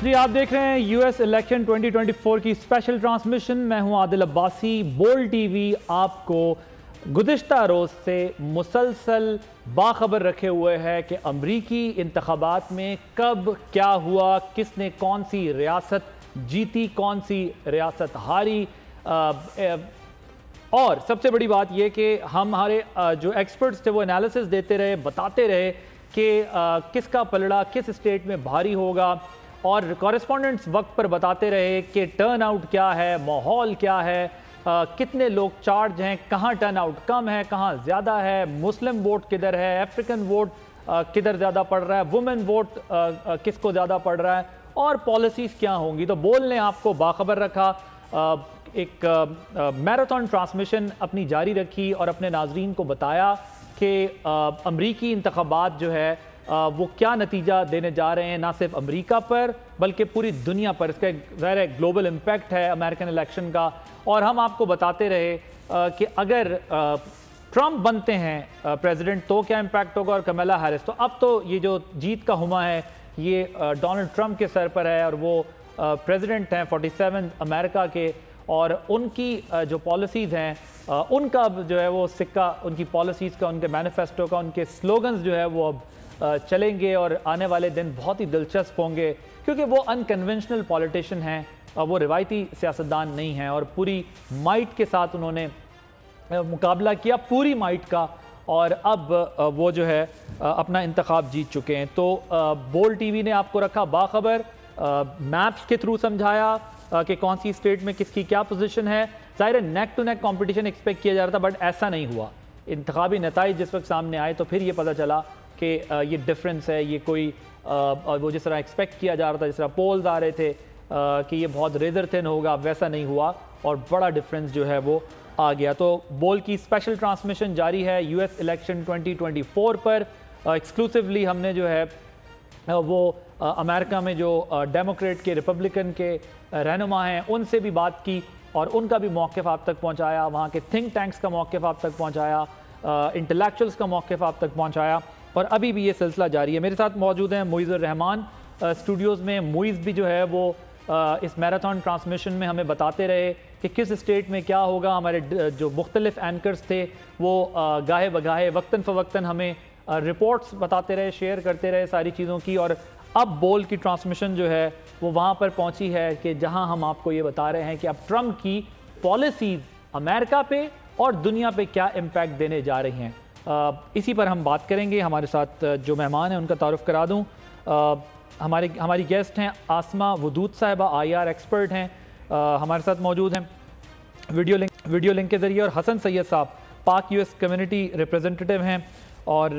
جی آپ دیکھ رہے ہیں US الیکشن 2024 کی اسپیشل ٹرانسمیشن. میں ہوں عادل عباسی. بولڈ ٹی وی آپ کو گزشتہ روز سے مسلسل باخبر رکھے ہوئے ہے کہ امریکی انتخابات میں کب کیا ہوا, کس نے کون سی ریاست جیتی, کون سی ریاست ہاری. اور سب سے بڑی بات یہ کہ ہمارے جو ایکسپرٹس تھے وہ انالیسس دیتے رہے, بتاتے رہے کہ کس کا پلڑا کس اسٹیٹ میں بھاری ہوگا, اور کورسپونڈنٹس وقت پر بتاتے رہے کہ ٹرن آؤٹ کیا ہے, ماحول کیا ہے, کتنے لوگ چارج ہیں, کہاں ٹرن آؤٹ کم ہے, کہاں زیادہ ہے, مسلم ووٹ کدھر ہے, افریقن ووٹ کدھر زیادہ پڑ رہا ہے, وومن ووٹ کس کو زیادہ پڑ رہا ہے, اور پالیسیز کیا ہوں گی. تو بول نے آپ کو باخبر رکھا, ایک میراتھن ٹرانسمیشن اپنی جاری رکھی اور اپنے ناظرین کو بتایا کہ امریکی انتخابات جو ہے وہ کیا نتیجہ دینے جا رہے ہیں, نہ صرف امریکہ پر بلکہ پوری دنیا پر. اس کا ظاہر ہے گلوبل امپیکٹ ہے امریکن الیکشن کا. اور ہم آپ کو بتاتے رہے کہ اگر ٹرمپ بنتے ہیں پریزیڈنٹ تو کیا امپیکٹ ہوگا, اور کمیلا ہیرس. تو اب تو یہ جو جیت کا ہما ہے یہ ڈونلڈ ٹرمپ کے سر پر ہے, اور وہ پریزیڈنٹ ہیں 47 امریکہ کے, اور ان کی جو پالیسیز ہیں ان کا جو ہے وہ سکہ, ان کی پالیسیز کا, ان کے مینیفیسٹو کا, ان کے سلوگنز جو ہے وہ اب چلیں گے, اور آنے والے دن بہت ہی دلچسپ ہوں گے, کیونکہ وہ انکنونشنل پولیٹیشین ہیں, وہ روایتی سیاستدان نہیں ہیں, اور پوری مائٹ کے ساتھ انہوں نے مقابلہ کیا, پوری مائٹ کا, اور اب وہ جو ہے اپنا انتخاب جیت چکے ہیں. تو بولڈ ٹی وی نے آپ کو رکھا باخبر, میپس کے تھرو سمجھایا کہ کون سی اسٹیٹ میں کس کی کیا پوزیشن ہے. ظاہر ہے نیک ٹو نیک کمپٹیشن ایکسپیکٹ کیا جا رہا تھا, بٹ ایسا نہیں ہوا. انتخابی نتائج جس وقت سامنے آئے تو پھر یہ پتہ چلا کہ یہ ڈفرینس ہے, یہ کوئی وہ جس طرح ایکسپیکٹ کیا جا رہا تھا, جس طرح پولز آ رہے تھے کہ یہ بہت ریزر تھن ہوگا, ویسا نہیں ہوا, اور بڑا ڈفرینس جو ہے وہ آ گیا. تو بول کی اسپیشل ٹرانسمیشن جاری ہے US الیکشن 2024 پر. ایکسکلوسیولی ہم نے جو ہے وہ امریکہ میں جو ڈیموکریٹ کے, ریپبلکن کے رہنما ہیں ان سے بھی بات کی, اور ان کا بھی موقف آپ تک پہنچایا, وہاں کے تھنک ٹینکس کا موقف آپ تک پہنچایا, انٹلیکچوئلس کا موقف آپ تک پہنچایا, اور ابھی بھی یہ سلسلہ جاری ہے. میرے ساتھ موجود ہیں معیز الرحمان اسٹوڈیوز میں. معیز بھی جو ہے وہ اس میراتھن ٹرانسمیشن میں ہمیں بتاتے رہے کہ کس اسٹیٹ میں کیا ہوگا. ہمارے جو مختلف اینکرز تھے وہ گاہے بگاہے وقتاً فوقتاً ہمیں رپورٹس بتاتے رہے, شیئر کرتے رہے ساری چیزوں کی, اور اب بول کی ٹرانسمیشن جو ہے وہ وہاں پر پہنچی ہے کہ جہاں ہم آپ کو یہ بتا رہے ہیں کہ اب ٹرمپ کی پالیسیز امریکہ پہ اور دنیا پہ کیا امپیکٹ دینے جا رہی ہیں. اسی پر ہم بات کریں گے. ہمارے ساتھ جو مہمان ہیں ان کا تعارف کرا دوں. ہماری گیسٹ ہیں آسما ودود صاحبہ, IR ایکسپرٹ ہیں, ہمارے ساتھ موجود ہیں ویڈیو لنک کے ذریعے, اور حسن سید صاحب پاک US کمیونٹی ریپرزنٹیٹیو ہیں, اور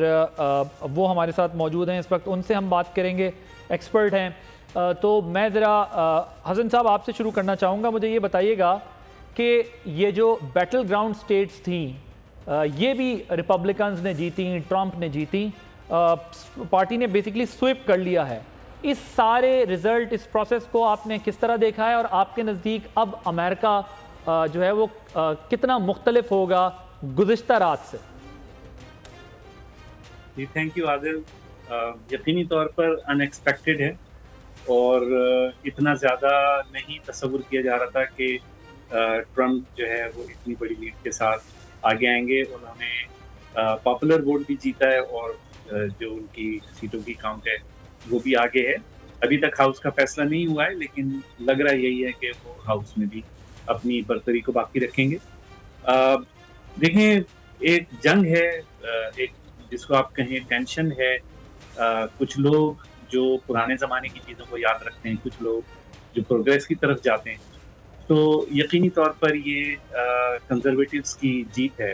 وہ ہمارے ساتھ موجود ہیں اس وقت. ان سے ہم بات کریں گے, ایکسپرٹ ہیں. تو میں ذرا حسن صاحب آپ سے شروع کرنا چاہوں گا. مجھے یہ بتائیے گا کہ یہ جو بیٹل گراؤنڈ سٹیٹس تھیں یہ بھی ریپبلکنز نے جیتی, ٹرمپ نے جیتی, پارٹی نے بیسیکلی سویپ کر لیا ہے. اس سارے رزلٹ, اس پروسیس کو آپ نے کس طرح دیکھا ہے, اور آپ کے نزدیک اب امریکہ جو ہے وہ کتنا مختلف ہوگا گزشتہ رات سے؟ جی تھینک یو عادل. یقینی طور پر ان ایکسپیکٹڈ ہے, اور اتنا زیادہ نہیں تصور کیا جا رہا تھا کہ ٹرمپ جو ہے وہ اتنی بڑی لیڈ کے ساتھ آگے آئیں گے. انہوں نے پاپولر ووٹ بھی جیتا ہے, اور جو ان کی سیٹوں کی کاؤنٹ ہے وہ بھی آگے ہے. ابھی تک ہاؤس کا فیصلہ نہیں ہوا ہے, لیکن لگ رہا یہی ہے کہ وہ ہاؤس میں بھی اپنی برتری کو باقی رکھیں گے. دیکھیں, ایک جنگ ہے, ایک جس کو آپ کہیں ٹینشن ہے. کچھ لوگ جو پرانے زمانے کی چیزوں کو یاد رکھتے ہیں, کچھ لوگ جو پروگریس کی طرف جاتے ہیں. تو یقینی طور پر یہ کنزرویٹیوز کی جیت ہے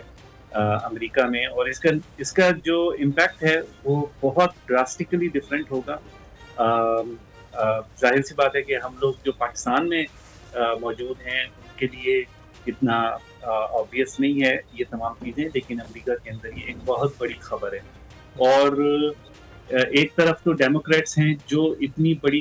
امریکہ میں, اور اس کا جو امپیکٹ ہے وہ بہت ڈراسٹیکلی ڈفرینٹ ہوگا. ظاہر سی بات ہے کہ ہم لوگ جو پاکستان میں موجود ہیں ان کے لیے اتنا آبویس نہیں ہے یہ تمام چیزیں, لیکن امریکہ کے اندر یہ ایک بہت بڑی خبر ہے. اور ایک طرف تو ڈیموکریٹس ہیں جو اتنی بڑی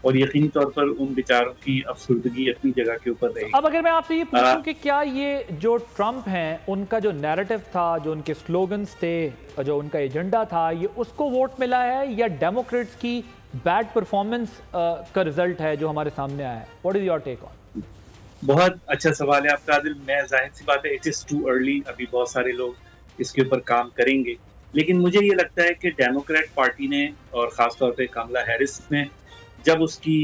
اور یقینی طور پر ان بیچاروں کی افسردگی اپنی جگہ کے اوپر رہے. اب اگر میں آپ سے یہ پوچھوں کہ کیا یہ جو ٹرمپ ہیں ان کا جو نیریٹو تھا, جو ان کے سلوگنز تھے, جو ان کا ایجنڈا تھا, یہ اس کو ووٹ ملا ہے, یا ڈیموکریٹس کی بیڈ پرفارمنس کا رزلٹ ہے جو ہمارے سامنے آیا ہے. واٹ از یور ٹیک آن؟ بہت اچھا سوال ہے آپ کا عادل. میں ظاہر سی بات ہے اٹ از ٹو ارلی, ابھی بہت سارے لوگ اس کے اوپر کام کریں گے, لیکن مجھے یہ لگتا ہے کہ ڈیموکریٹ پارٹی نے اور خاص طور پہ کملا ہیرس نے جب اس کی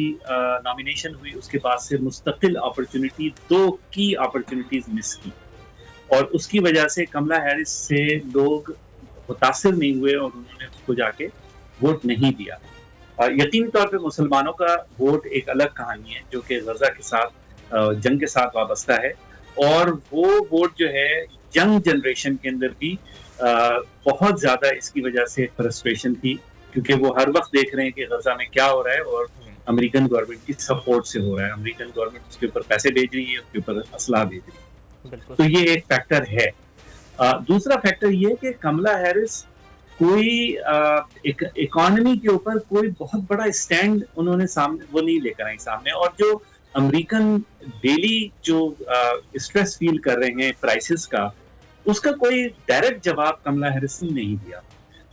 نامینیشن ہوئی اس کے بعد سے مستقل اپرچونٹی 2 کی اپرچونٹیز مس کی, اور اس کی وجہ سے کملا ہیرس سے لوگ متاثر نہیں ہوئے اور انہوں نے اس کو جا کے ووٹ نہیں دیا. یقینی طور پہ مسلمانوں کا ووٹ ایک الگ کہانی ہے جو کہ غزہ کے ساتھ جنگ کے ساتھ وابستہ ہے, اور وہ ووٹ جو ہے ینگ جنریشن کے اندر بھی بہت زیادہ اس کی وجہ سے فرسٹریشن تھی, کیونکہ وہ ہر وقت دیکھ رہے ہیں کہ غزہ میں کیا ہو رہا ہے اور امریکن گورنمنٹ کی سپورٹ سے ہو رہا ہے. امریکن گورنمنٹ اس کے اوپر پیسے بھیج رہی ہے, اس کے اوپر اسلحہ بھیج رہی ہے, تو یہ ایک فیکٹر ہے. دوسرا فیکٹر یہ کہ کملا ہیرس کوئی اکانومی کے اوپر کوئی بہت بڑا اسٹینڈ انہوں نے سامنے وہ نہیں لے کر آئی سامنے, اور جو امریکن ڈیلی جو اسٹریس فیل کر رہے ہیں پرائسز کا, اس کا کوئی ڈائریکٹ جواب کملا ہیرس نے نہیں دیا.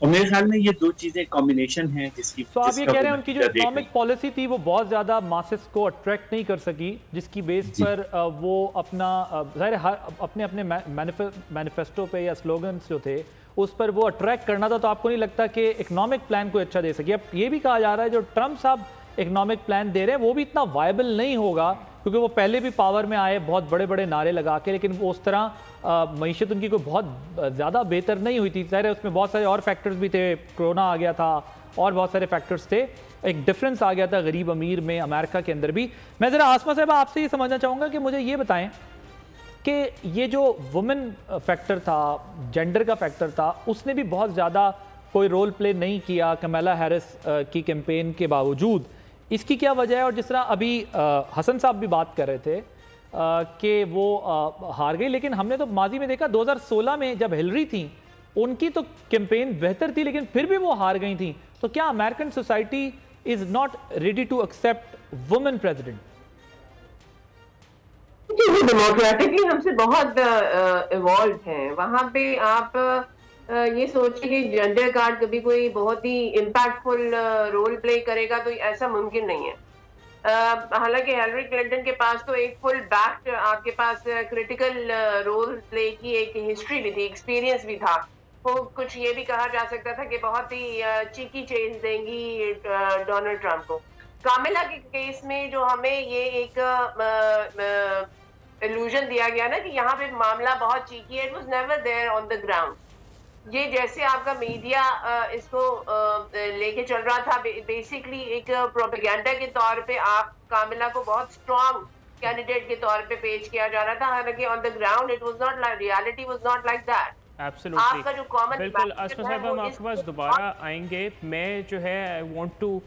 اور میرے خیال میں یہ 2 چیزیں کمبینیشن ہیں جس کی تو آپ یہ کہہ رہے ہیں ان کی جو اکنامک پالیسی تھی وہ بہت زیادہ ماسس کو اٹریکٹ نہیں کر سکی, جس کی بیس پر وہ اپنا ظاہر اپنے مینیفیسٹو پہ یا سلوگنز جو تھے اس پر وہ اٹریکٹ کرنا تھا, تو آپ کو نہیں لگتا کہ اکنامک پلان کو اچھا دے سکی؟ اب یہ بھی کہا جا رہا ہے جو ٹرمپ صاحب اکنامک پلان دے رہے ہیں وہ بھی اتنا وائبل نہیں ہوگا, کیونکہ وہ پہلے بھی پاور میں آئے بہت بڑے بڑے نعرے لگا کے, لیکن وہ اس طرح معیشت ان کی کوئی بہت زیادہ بہتر نہیں ہوئی تھی. ظاہر ہے اس میں بہت سارے اور فیکٹرز بھی تھے, کرونا آ گیا تھا اور بہت سارے فیکٹرز تھے, ایک ڈفرنس آ گیا تھا غریب امیر میں امریکہ کے اندر بھی. میں ذرا آسمہ صاحب آپ سے یہ سمجھنا چاہوں گا کہ مجھے یہ بتائیں کہ یہ جو وومن فیکٹر تھا, جینڈر کا فیکٹر تھا, اس نے بھی بہت زیادہ کوئی رول پلے نہیں کیا کملا ہیرس کی کیمپین کے باوجود. اس کی کیا وجہ ہے؟ اور جس طرح ابھی حسن صاحب بھی بات کر رہے تھے کہ وہ ہار گئی, لیکن ہم نے تو ماضی میں دیکھا 2016 میں جب ہلری تھیں ان کی تو کیمپین بہتر تھی لیکن پھر بھی وہ ہار گئی تھیں. تو کیا American society is not ready to accept woman president? Democratically ہم سے بہت ایوالوڈ ہیں. وہاں پہ آپ یہ سوچیں کہ جینڈر کارڈ کبھی کوئی بہت ہی امپیکٹفل رول پلے کرے گا تو ایسا ممکن نہیں ہے. حالانکہ ہیلری کلنٹن کے پاس تو ایک فل بیک آپ کے پاس کرٹیکل رول پلے کی ایک ہسٹری بھی تھی, ایکسپیرینس بھی تھا. وہ کچھ یہ بھی کہا جا سکتا تھا کہ بہت ہی چیکی چینج دیں گی ڈونلڈ ٹرمپ کو. کاملا کے کیس میں جو ہمیں یہ ایک illusion دیا گیا نا کہ یہاں پہ معاملہ بہت چیکی ہے, it was never there on the ground. یہ جیسے آپ کا میڈیا اس کو لے کے چل رہا تھا, بیسکلی ایک پروپیگینڈا کے طور پہ آپ کاملا کو بہت اسٹرانگ کینڈیڈیٹ کے طور پہ پیش کیا جا رہا تھا, حالانکہ on the ground it was not like, reality was not like that. آپ کا جو کامن بالکل. آسمہ صاحب ہم آپ کے پاس دوبارہ آئیں گے. میں جو ہے آئی وانٹ ٹو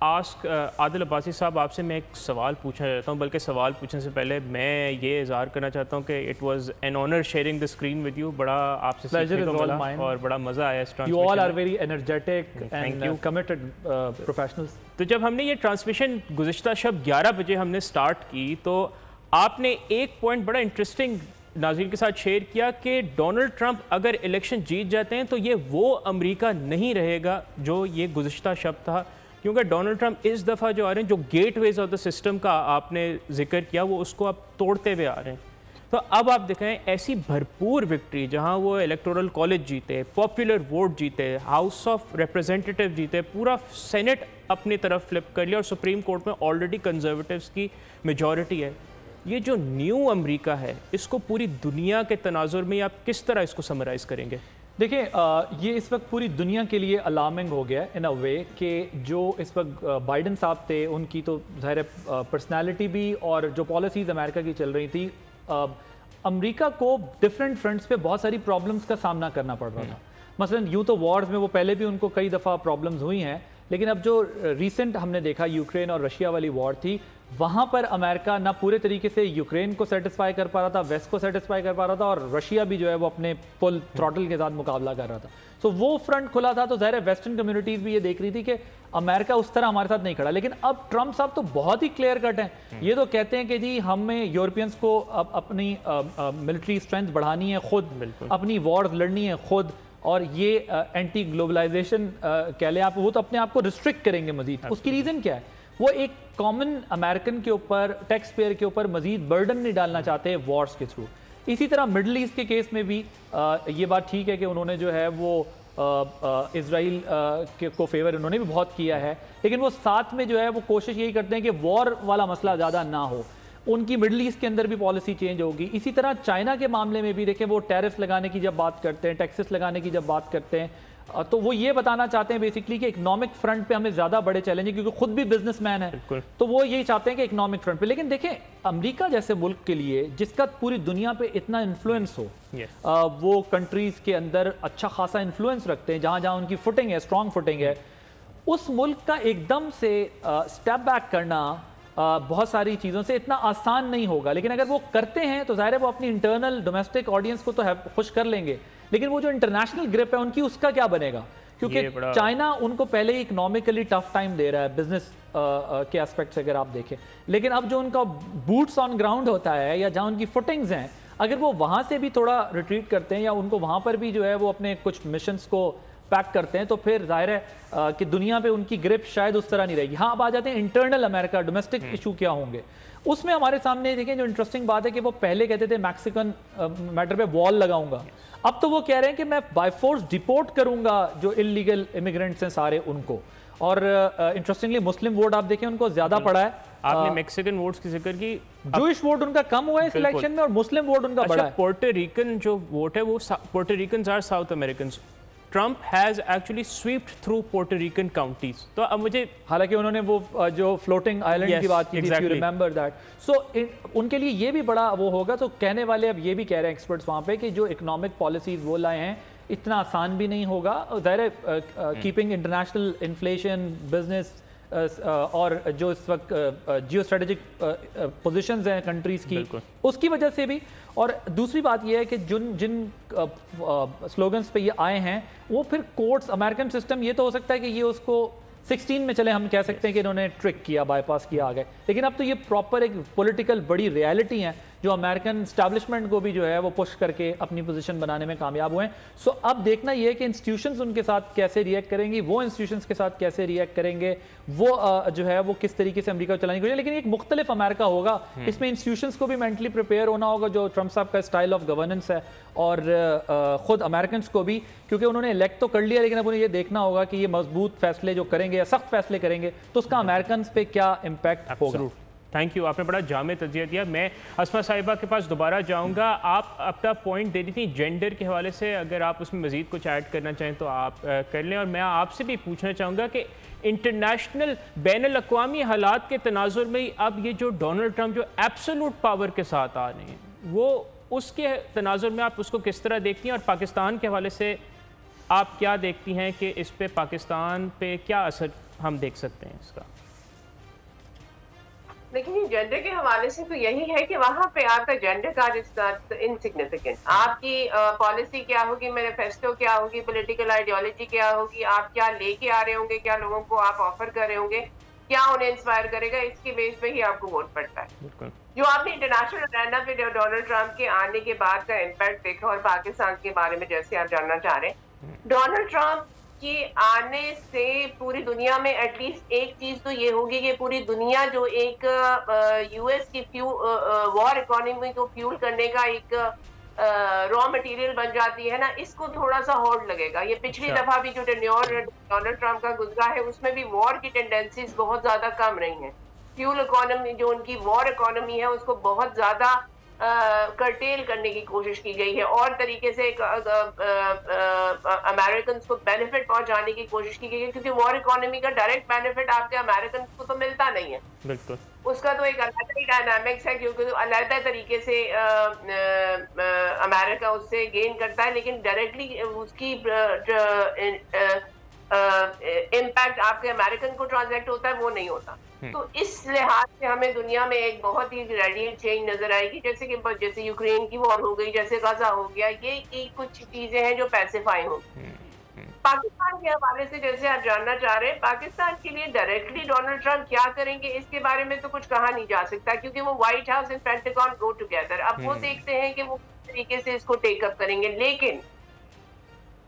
آسک عادل عباسی صاحب, آپ سے میں ایک سوال پوچھنا چاہتا ہوں, بلکہ سوال پوچھنے سے پہلے میں یہ اظہار کرنا چاہتا ہوں کہ it was an honour sharing the screen with you. بڑا آپ سے سیکھنے کو ملا اور بڑا مزہ آیا اس transmission. You all are very energetic and committed professionals. تو جب ہم نے یہ ٹرانسمیشن گزشتہ شب 11 بجے ہم نے سٹارٹ کی تو آپ نے ایک پوائنٹ بڑا انٹرسٹنگ ناظرین کے ساتھ شیئر کیا کہ ڈونلڈ ٹرمپ اگر الیکشن جیت جاتے ہیں تو یہ وہ امریکہ نہیں رہے گا جو یہ گزشتہ شب تھا, کیونکہ ڈونلڈ ٹرمپ اس دفعہ جو آ رہے ہیں, جو gateways of the system کا آپ نے ذکر کیا, وہ اس کو آپ توڑتے ہوئے آ رہے ہیں. تو اب آپ دیکھیں ایسی بھرپور وکٹری جہاں وہ الیکٹورل کالج جیتے, پاپولر ووٹ جیتے, ہاؤس آف ریپرزینٹیٹیو جیتے, پورا سینٹ اپنی طرف فلپ کر لیا, اور سپریم کورٹ میں آلریڈی کنزرویٹیوز کی میجورٹی ہے. یہ جو نیو امریکہ ہے اس کو پوری دنیا کے تناظر میں آپ کس طرح اس کو سمرائز کریں گے؟ دیکھیں یہ اس وقت پوری دنیا کے لیے الارمنگ ہو گیا ہے ان اے وے کہ جو اس وقت بائیڈن صاحب تھے ان کی تو ظاہر پرسنالٹی بھی اور جو پالیسیز امریکہ کی چل رہی تھی, امریکہ کو ڈفرینٹ فرنٹس پہ بہت ساری پرابلمس کا سامنا کرنا پڑ رہا تھا. مثلا یوں تو وارز میں وہ پہلے بھی ان کو کئی دفعہ پرابلمز ہوئی ہیں, لیکن اب جو ریسنٹ ہم نے دیکھا یوکرین اور رشیا والی وار تھی, وہاں پر امریکہ نہ پورے طریقے سے یوکرین کو سیٹسفائی کر پا رہا تھا, ویسٹ کو سیٹسفائی کر پا رہا تھا, اور رشیا بھی جو ہے وہ اپنے فل تھروٹل کے ساتھ مقابلہ کر رہا تھا. سو وہ فرنٹ کھلا تھا, تو ظاہر ہے ویسٹرن کمیونٹیز بھی یہ دیکھ رہی تھی کہ امریکہ اس طرح ہمارے ساتھ نہیں کھڑا. لیکن اب ٹرمپ صاحب تو بہت ہی کلیئر کٹ ہیں, یہ تو کہتے ہیں کہ جی ہمیں یورپینس کو اپنی ملٹری اسٹرینتھ بڑھانی ہے خود, اپنی وارز لڑنی ہے خود, اور یہ اینٹی گلوبلائزیشن کہہ لیں آپ، وہ تو اپنے آپ کو ریسٹرکٹ کریں گے مزید. اس کی ریزن کیا ہے؟ وہ ایک کامن امریکن کے اوپر، ٹیکس پیئر کے اوپر مزید برڈن نہیں ڈالنا چاہتے وارز کے تھرو. اسی طرح مڈل ایسٹ کے کیس میں بھی یہ بات ٹھیک ہے کہ انہوں نے جو ہے وہ اسرائیل کو فیور انہوں نے بھی بہت کیا ہے، لیکن وہ ساتھ میں جو ہے وہ کوشش یہی کرتے ہیں کہ وار والا مسئلہ زیادہ نہ ہو. ان کی مڈل ایسٹ کے اندر بھی پالیسی چینج ہوگی. اسی طرح چائنا کے معاملے میں بھی دیکھیں، وہ ٹیرف لگانے کی جب بات کرتے ہیں، ٹیکسس لگانے کی جب بات کرتے ہیں، تو وہ یہ بتانا چاہتے ہیں بیسکلی کہ اکنامک فرنٹ پہ ہمیں زیادہ بڑے چیلنج ہیں، کیونکہ خود بھی بزنس مین ہے، تو وہ یہی چاہتے ہیں کہ اکنامک فرنٹ پہ. لیکن دیکھیں امریکہ جیسے ملک کے لیے جس کا پوری دنیا پہ اتنا انفلوئنس ہو، وہ کنٹریز کے اندر اچھا خاصا انفلوئنس رکھتے ہیں، جہاں جہاں ان کی فوٹنگ ہے، اسٹرانگ فوٹنگ ہے، اس ملک کا ایک دم سے اسٹیپ بیک کرنا بہت ساری چیزوں سے اتنا آسان نہیں ہوگا. لیکن اگر وہ کرتے ہیں تو ظاہر ہے وہ اپنی انٹرنل ڈومیسٹک آڈینس کو تو خوش کر لیں گے، لیکن وہ جو انٹرنیشنل گرپ ہے ان کی، اس کا کیا بنے گا؟ کیونکہ چائنا ان کو پہلے ہی اکنامکلی ٹف ٹائم دے رہا ہے بزنس کے اسپیکٹ سے اگر آپ دیکھیں. لیکن اب جو ان کا بوٹس آن گراؤنڈ ہوتا ہے، یا جہاں ان کی فوٹنگز ہیں، اگر وہ وہاں سے بھی تھوڑا ریٹریٹ کرتے ہیں، یا ان کو وہاں پر بھی جو ہے وہ اپنے کچھ مشنز کو پیک کرتے ہیں، تو پھر ظاہر ہے کہ دنیا پہ ان کی گرپ شاید اس طرح نہیں رہے گی. ہاں اب آ جاتے ہیں انٹرنل امریکہ، ڈومیسٹک ایشو کیا ہوں گے. اس میں ہمارے سامنے دیکھیں جو انٹرسٹنگ بات ہے کہ وہ پہلے کہتے تھے میکسیکن میٹر پہ وال لگاؤں گا، اب تو وہ کہہ رہے ہیں کہ میں بائی فورس ڈیپورٹ کروں گا جو انلیگل امیگرینٹس ہیں سارے ان کو. اور انٹرسٹنگلی مسلم ووٹ آپ دیکھیں ان کو زیادہ پڑا ہے. آپ نے میکسیکن ووٹس کی ذکر کی، جوئش ووٹ ان کا کم ہوا ہے اس الیکشن میں، اور مسلم ووٹ ان کا بڑا ہے. پورٹو ریکن جو ووٹ ہے وہ Puerto Ricans are South Americans. Trump has actually swept through Puerto Rican counties. تو اب مجھے، حالانکہ انہوں نے وہ جو فلوٹنگ آئلینڈ کی بات کی تھی، if you remember that. سو ان کے لیے یہ بھی بڑا وہ ہوگا. تو کہنے والے اب یہ بھی کہہ رہے ہیں ایکسپرٹس وہاں پہ کہ جو اکنامک پالیسیز وہ لائے ہیں اتنا آسان بھی نہیں ہوگا. ظاہر ہے کیپنگ انٹرنیشنل انفلیشن، بزنس، اور جو اس وقت جیو اسٹریٹجک پوزیشنز ہیں کنٹریز کی، اس کی وجہ سے بھی. اور دوسری بات یہ ہے کہ جن سلوگنز پہ یہ آئے ہیں وہ پھر کورٹس، امریکن سسٹم یہ تو ہو سکتا ہے کہ یہ اس کو 16 میں چلے ہم کہہ سکتے ہیں کہ انہوں نے ٹرک کیا، بائی پاس کیا آگے، لیکن اب تو یہ پراپر ایک پولیٹیکل بڑی ریالٹی ہیں جو امریکن اسٹیبلشمنٹ کو بھی جو ہے وہ پش کر کے اپنی پوزیشن بنانے میں کامیاب ہوئے ہیں. سو اب دیکھنا یہ ہے کہ انسٹیٹیوشنز ان کے ساتھ کیسے ریئیکٹ کریں گی، وہ انسٹیٹیوشنز کے ساتھ کیسے ریئیکٹ کریں گے، وہ جو ہے وہ کس طریقے سے امریکہ کو چلانے کی. لیکن ایک مختلف امریکہ ہوگا، اس میں انسٹیٹیوشنز کو بھی مینٹلی پریپیئر ہونا ہوگا، جو ٹرمپ صاحب کا اسٹائل آف گورننس ہے، اور خود امریکنز کو بھی، کیونکہ انہوں نے الیکٹ تو کر لیا، لیکن اب انہیں یہ دیکھنا ہوگا کہ یہ مضبوط فیصلے جو کریں گے یا سخت فیصلے کریں گے تو اس کا امریکنز پہ کیا امپیکٹ ہوگا. تھینک یو، آپ نے بڑا جامع تجزیہ دیا. میں اسما صاحبہ کے پاس دوبارہ جاؤں گا. آپ اپنا پوائنٹ دے دی تھی جینڈر کے حوالے سے، اگر آپ اس میں مزید کچھ ایڈ کرنا چاہیں تو آپ کر لیں. اور میں آپ سے بھی پوچھنا چاہوں گا کہ انٹرنیشنل بین الاقوامی حالات کے تناظر میں اب یہ جو ڈونلڈ ٹرمپ جو ایبسولوٹ پاور کے ساتھ آ رہے ہیں، وہ اس کے تناظر میں آپ اس کو کس طرح دیکھتی ہیں، اور پاکستان کے حوالے سے آپ کیا دیکھتی ہیں کہ اس پہ پاکستان پہ کیا اثر ہم دیکھ سکتے ہیں اس کا؟ لیکن جینڈر کے حوالے سے تو یہی ہے کہ وہاں پہ آپ کا gender card is not insignificant. آپ کی پالیسی کیا ہوگی، مینیفیسٹو کیا ہوگی، پولیٹیکل آئیڈیالوجی کیا ہوگی، آپ کیا لے کے آ رہے ہوں گے، کیا لوگوں کو آپ آفر کر رہے ہوں گے، کیا انہیں انسپائر کرے گا، اس کی بیس پہ ہی آپ کو ووٹ پڑتا ہے. جو آپ نے انٹرنیشنل اجنڈا پہ ڈونلڈ ٹرمپ کے آنے کے بعد کا امپیکٹ دیکھا، اور پاکستان کے بارے میں جیسے آپ جاننا چاہ رہے ہیں، ڈونلڈ ٹرمپ کے آنے سے پوری دنیا میں ایٹ لیسٹ ایک چیز تو یہ ہوگی کہ پوری دنیا جو ایک یو ایس کی وار اکانومی کو فیول کرنے کا ایک را مٹیریل بن جاتی ہے نا، اس کو تھوڑا سا ہولڈ لگے گا. یہ پچھلی دفعہ بھی جو ٹینیور ڈونلڈ ٹرمپ کا گزرا ہے اس میں بھی وار کی ٹینڈنسیز بہت زیادہ کم رہی ہیں. فیول اکانومی جو ان کی وار اکانومی ہے اس کو بہت زیادہ کرٹیل کرنے کی کوشش کی گئی ہے، اور طریقے سے امریکنز کو بینیفٹ پہنچانے کی کوشش کی گئی ہے، کیونکہ وار اکانومی کا ڈائریکٹ بینیفٹ آپ کے امریکنز کو تو ملتا نہیں ہے. بالکل اس کا تو ایک علیحدہ ڈائنامکس ہے، کیونکہ علیحدہ طریقے سے امریکہ اس سے گین کرتا ہے، لیکن ڈائریکٹلی اس کی امپیکٹ آپ کے امریکن کو ٹرانزیکٹ ہوتا ہے وہ نہیں ہوتا. تو اس لحاظ سے ہمیں دنیا میں ایک بہت ہی ریڈیل چینج نظر آئے گی، جیسے یوکرین کی وار ہو گئی، جیسے غزہ ہو گیا، یہ کچھ چیزیں ہیں جو پیسیفائی ہوں. پاکستان کے حوالے سے جیسے آپ جاننا چاہ رہے ہیں، پاکستان کے لیے ڈائریکٹلی ڈونلڈ ٹرمپ کیا کریں گے اس کے بارے میں تو کچھ کہا نہیں جا سکتا، کیونکہ وہ white house and Pentagon go together. اب وہ دیکھتے ہیں کہ وہ کس طریقے سے اس کو ٹیک اپ کریں گے. لیکن